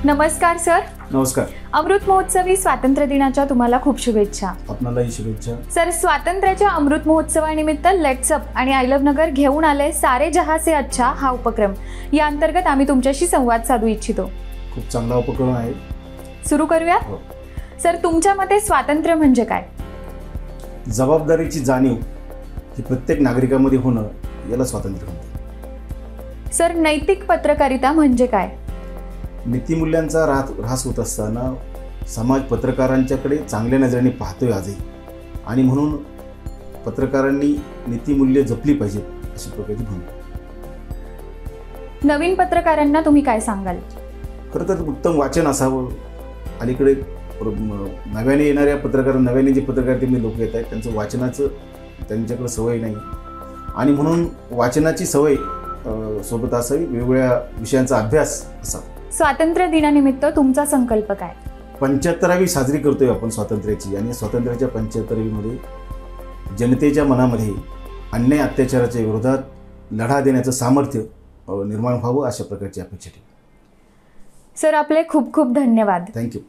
नमस्कार सर. नमस्कार. अमृत महोत्सवी स्वातंत्र्य दिनाच्या तुम्हाला खूप शुभेच्छा. आपणालाही शुभेच्छा. सर, स्वातंत्र्याच्या अमृत महोत्सवानिमित्त लेट्स अप आणि आय लव्ह नगर घेऊन आले सारे जहां से अच्छा हा उपक्रम. या अंतर्गत आम्ही तुमच्याशी संवाद साधू इच्छितो. खूप चांगला उपक्रम आहे. सुरू करूया. सर, तुमच्या मते स्वातंत्र्य म्हणजे काय? जबाबदारीची जाणीव ही प्रत्येक नागरिकामध्ये होणं याला स्वातंत्र्य म्हणतात. सर, नैतिक पत्रकारिता म्हणजे काय? नीतिमूल्यांचा ऱ्हास होत असताना समाज पत्रकारांच्याकडे चांगल्या नजरेने पाहतोय आजही, आणि म्हणून पत्रकारांनी नीतिमूल्य जपली पाहिजेत अशी प्रकारची भूमिका. नवीन पत्रकारांना तुम्ही काय सांगाल? खरं तर उत्तम वाचन असावं. अलीकडे नव्याने येणाऱ्या नव्याने जे पत्रकारितेमध्ये लोक येत आहेत त्यांचं वाचनाचं त्यांच्याकडे सवय नाही, आणि म्हणून वाचनाची सवय सोबत असावी, वेगवेगळ्या विषयांचा अभ्यास असावा. स्वातंत्र्य दिनानिमित्त तुमचा संकल्प काय? 75वी साजरी करतोय आपण स्वातंत्र्याची, आणि स्वातंत्र्याच्या 75वीमध्ये जनतेच्या मनामध्ये अन्याय अत्याचाराच्या विरोधात लढा देण्याचं सामर्थ्य निर्माण व्हावं अशा प्रकारची अपेक्षा ठेवली. सर, आपले खूप खूप धन्यवाद. थँक्यू.